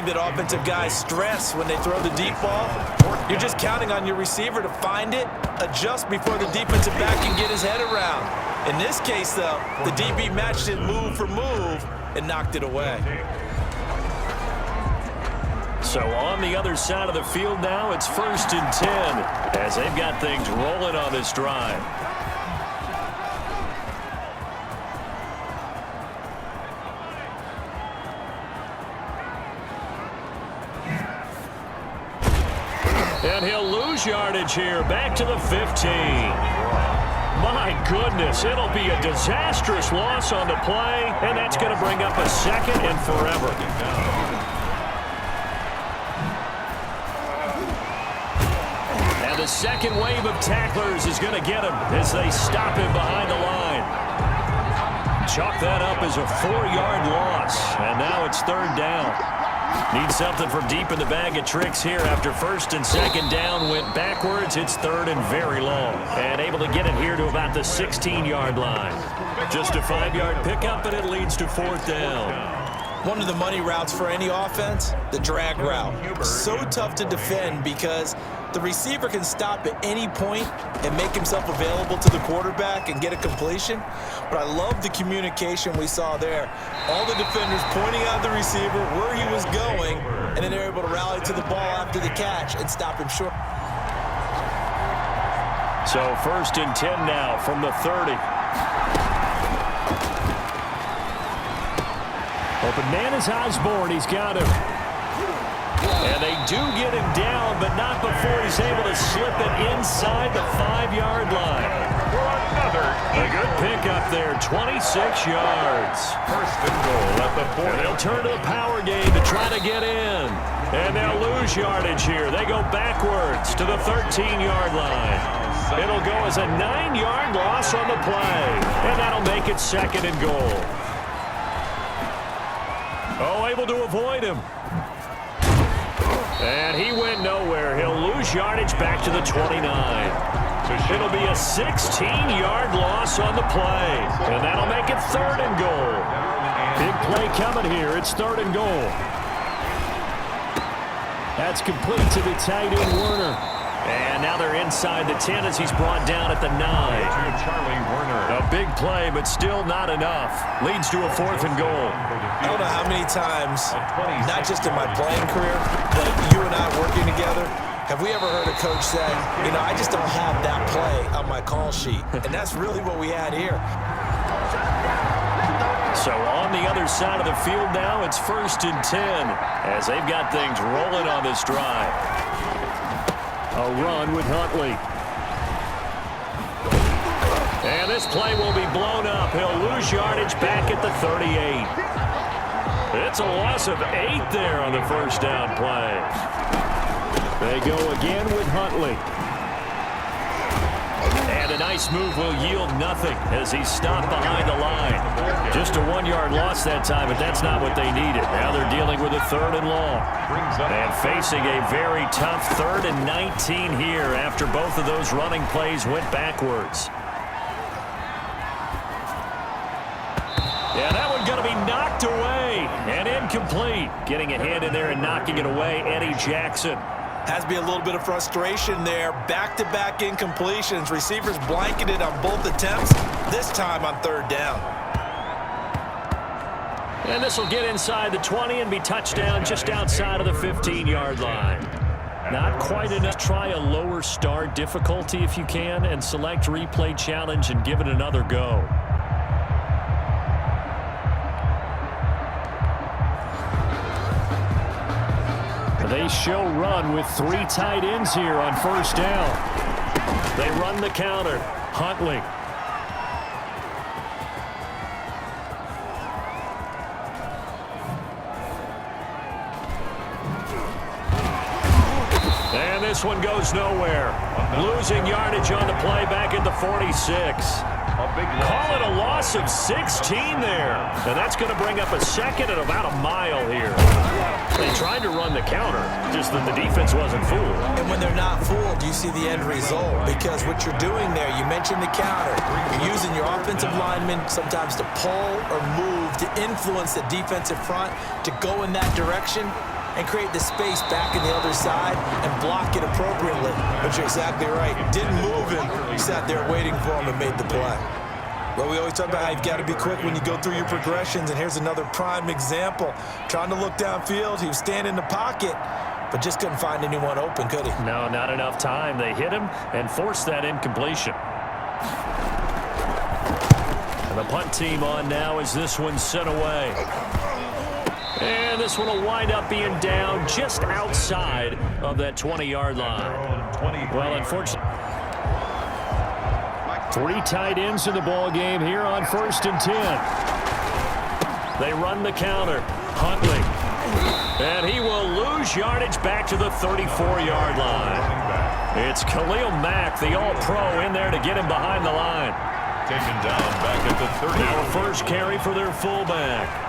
giving that offensive guy stress when they throw the deep ball. You're just counting on your receiver to find it, adjust before the defensive back can get his head around. In this case, though, the DB matched it move for move and knocked it away. So on the other side of the field now, it's 1st and 10 as they've got things rolling on this drive. And he'll lose yardage here, back to the 15. My goodness, it'll be a disastrous loss on the play, and that's going to bring up a 2nd and forever. And the second wave of tacklers is going to get him as they stop him behind the line. Chalk that up as a 4-yard loss, and now it's 3rd down. Need something from deep in the bag of tricks here after 1st and 2nd down went backwards. It's 3rd and very long. And able to get it here to about the 16-yard line. Just a 5-yard pickup, and it leads to 4th down. One of the money routes for any offense, the drag route. So tough to defend because the receiver can stop at any point and make himself available to the quarterback and get a completion. But I love the communication we saw there. All the defenders pointing out the receiver where he was going, and then they're able to rally to the ball after the catch and stop him short. So 1st and 10 now from the 30. Open man is Osborne. He's got him. And they do get him down, but not before he's able to slip it inside the 5-yard line. A good pickup there, 26 yards. 1st and goal at the 40. And they'll turn to the power game to try to get in. And they'll lose yardage here. They go backwards to the 13-yard line. It'll go as a 9-yard loss on the play. And that'll make it 2nd and goal. Oh, able to avoid him. And he went nowhere. He'll lose yardage back to the 29. It'll be a 16-yard loss on the play. And that'll make it 3rd and goal. Big play coming here. It's 3rd and goal. That's complete to the tight end, Werner. And now they're inside the 10 as he's brought down at the 9. Charlie Werner. A big play, but still not enough. Leads to a 4th and goal. I don't know how many times, not just in my playing career, but you and I working together, have we ever heard a coach say, you know, I just don't have that play on my call sheet. And that's really what we had here. So on the other side of the field now, it's 1st and 10 as they've got things rolling on this drive. A run with Huntley. And this play will be blown up. He'll lose yardage back at the 38. It's a loss of 8 there on the 1st down play. They go again with Huntley. And a nice move will yield nothing as he's stopped behind the line. Just a 1-yard loss that time, but that's not what they needed. Now they're dealing with a 3rd and long. And facing a very tough 3rd and 19 here after both of those running plays went backwards. Yeah, that one's going to be knocked away and incomplete. Getting a hand in there and knocking it away, Eddie Jackson. Has to be a little bit of frustration there. Back-to-back incompletions. Receivers blanketed on both attempts, this time on 3rd down. And this will get inside the 20 and be touchdown just outside of the 15-yard line. Not quite enough. Try a lower start difficulty if you can and select replay challenge and give it another go. They show run with 3 tight ends here on 1st down. They run the counter. Huntley. And this one goes nowhere. Losing yardage on the play back at the 46. Call it a loss of 16 there. And that's going to bring up a 2nd at about a mile here. They tried to run the counter, just that the defense wasn't fooled. And when they're not fooled, you see the end result. Because what you're doing there, you mentioned the counter. You're using your offensive linemen sometimes to pull or move to influence the defensive front to go in that direction. and create the space back in the other side and block it appropriately. But you're exactly right. Didn't move him. Sat there waiting for him and made the play. Well, we always talk about how you've got to be quick when you go through your progressions, and here's another prime example. Trying to look downfield, he was standing in the pocket, but just couldn't find anyone open, could he? No, not enough time. They hit him and forced that incompletion. And the punt team on now as this one's sent away. And this one will wind up being down just outside of that 20-yard line. Well, unfortunately, 3 tight ends in the ball game here on 1st and 10. They run the counter. Huntley. And he will lose yardage back to the 34-yard line. It's Khalil Mack, the all-pro, in there to get him behind the line. Taken down back at the 30. Now a first carry for their fullback.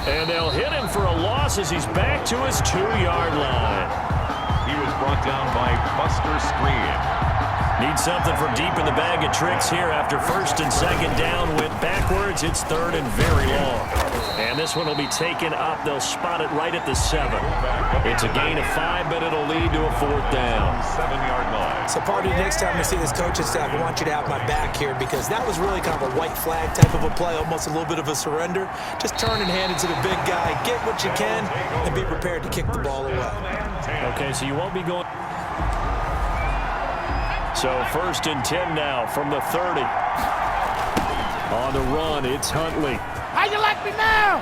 And they'll hit him for a loss as he's back to his 2-yard line. He was brought down by Buster Screen. Need something from deep in the bag of tricks here after 1st and 2nd down. Went backwards. It's 3rd and very long. And this one will be taken up. They'll spot it right at the 7. It's a gain of 5, but it'll lead to a 4th down. 7-yard line. So, Party, next time we see this coaching staff, I want you to have my back here because that was really kind of a white flag type of a play, almost a little bit of a surrender. Just turn and hand it to the big guy, get what you can, and be prepared to kick the ball away. Okay, so you won't be going. So 1st and 10 now from the 30. On the run, it's Huntley. How you like me now?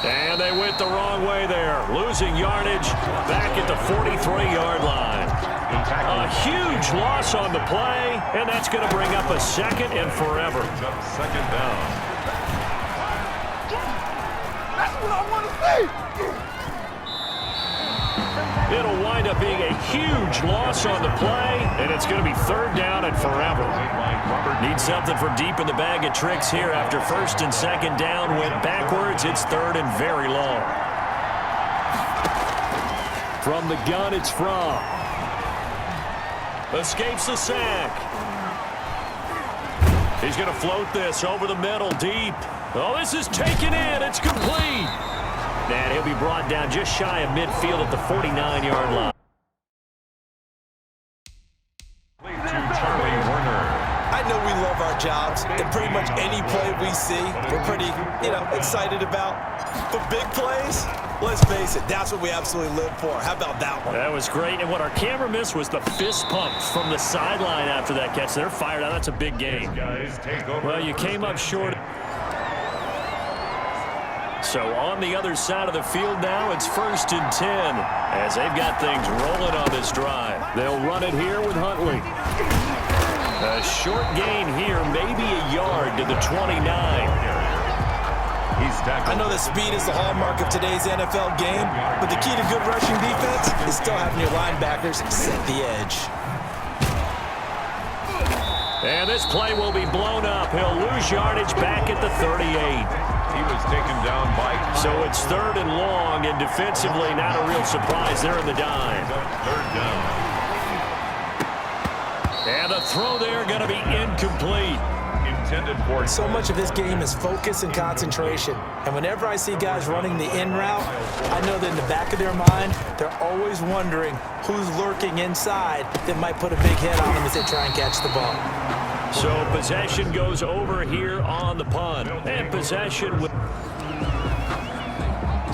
And they went the wrong way there. Losing yardage back at the 43-yard line. A huge loss on the play, and that's going to bring up a 2nd and forever. 2nd down. That's what I want to see. It'll wind up being a huge loss on the play, and it's going to be 3rd down and forever. Need something from deep in the bag of tricks here after 1st and 2nd down. Went backwards. It's 3rd and very long. From the gun, it's Fromm. Escapes the sack. He's going to float this over the middle deep. Oh, this is taken in. It's complete. And he'll be brought down just shy of midfield at the 49-yard line. I know we love our jobs, and pretty much any play we see, we're pretty, excited about. But big plays, let's face it, that's what we absolutely live for. How about that one? That was great, and what our camera missed was the fist pumps from the sideline after that catch. They're fired out. That's a big game. Well, you came up short. So on the other side of the field now, it's 1st and 10 as they've got things rolling on this drive. They'll run it here with Huntley. A short gain here, maybe a yard to the 29. I know that speed is the hallmark of today's NFL game, but the key to good rushing defense is still having your linebackers set the edge. And this play will be blown up. He'll lose yardage back at the 38. He was taken down by. So it's 3rd and long, and defensively not a real surprise there in the dime. 3rd down. And the throw there going to be incomplete. Intended for. So much of this game is focus and concentration. And whenever I see guys running the in route, I know that in the back of their mind, they're always wondering who's lurking inside that might put a big hit on them as they try and catch the ball. So possession goes over here on the punt. And possession with.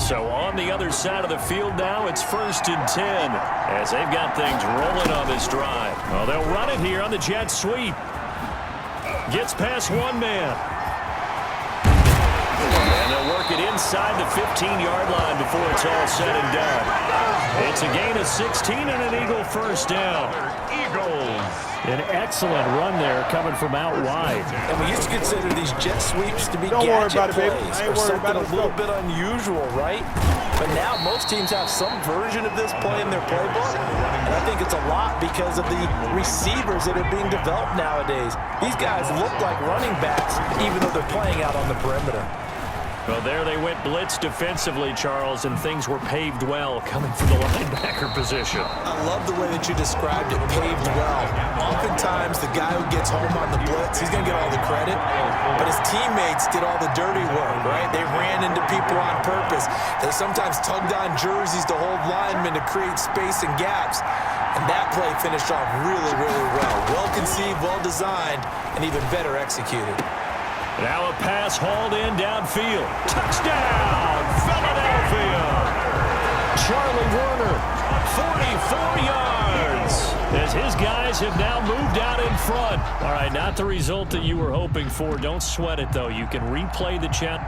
So on the other side of the field now, it's 1st and 10 as they've got things rolling on this drive. Well, they'll run it here on the jet sweep. Gets past one man. And they'll work it inside the 15-yard line before it's all said and done. It's a gain of 16 and an Eagle 1st down. Eagles. An excellent run there coming from out wide. And we used to consider these jet sweeps to be Don't worry gadget about it, baby. plays I ain't or worried something about it. a little bit unusual, right? But now most teams have some version of this play in their playbook. And I think it's a lot because of the receivers that are being developed nowadays. These guys look like running backs even though they're playing out on the perimeter. Well, there they went blitz defensively, Charles, and things were paved well coming from the linebacker position. I love the way that you described it, paved well. Oftentimes, the guy who gets home on the blitz, he's going to get all the credit, but his teammates did all the dirty work, right? They ran into people on purpose. They sometimes tugged on jerseys to hold linemen to create space and gaps, and that play finished off really, really well. Well-conceived, well-designed, and even better executed. Now a pass hauled in downfield. Touchdown, Philadelphia! Charlie Warner, 44 yards, as his guys have now moved out in front. All right, not the result that you were hoping for. Don't sweat it, though. You can replay the chat.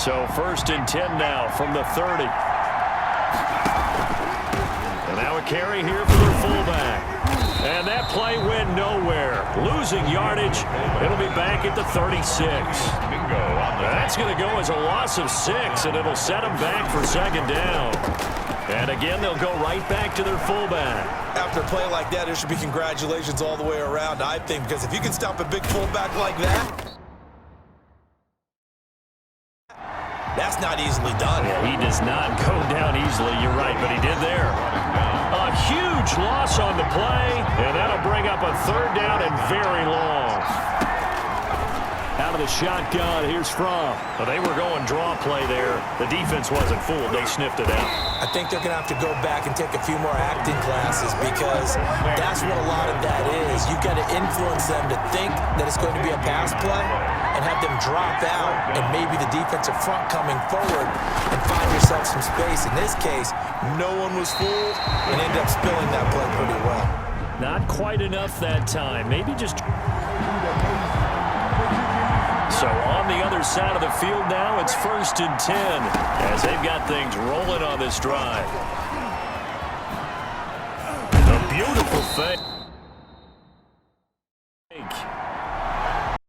So 1st and 10 now from the 30. And now a carry here for their fullback. And that play went nowhere. Losing yardage. It'll be back at the 36. That's going to go as a loss of 6, and it'll set them back for 2nd down. And again, they'll go right back to their fullback. After a play like that, there should be congratulations all the way around, I think, because if you can stop a big fullback like that, that's not easily done. Yeah, he does not go down easily, you're right, but he did there. A huge loss on the play, and that'll bring up a 3rd down and very long. Out of the shotgun, here's Fromm. Well, they were going draw play there. The defense wasn't fooled. They sniffed it out. I think they're going to have to go back and take a few more acting classes because that's what a lot of that is. You've got to influence them to think that it's going to be a pass play and have them drop out and maybe the defensive front coming forward and find yourself some space. In this case, no one was fooled and ended up spilling that play pretty well. Not quite enough that time. Maybe just... So on the other side of the field now, it's 1st and 10 as they've got things rolling on this drive. A beautiful fake.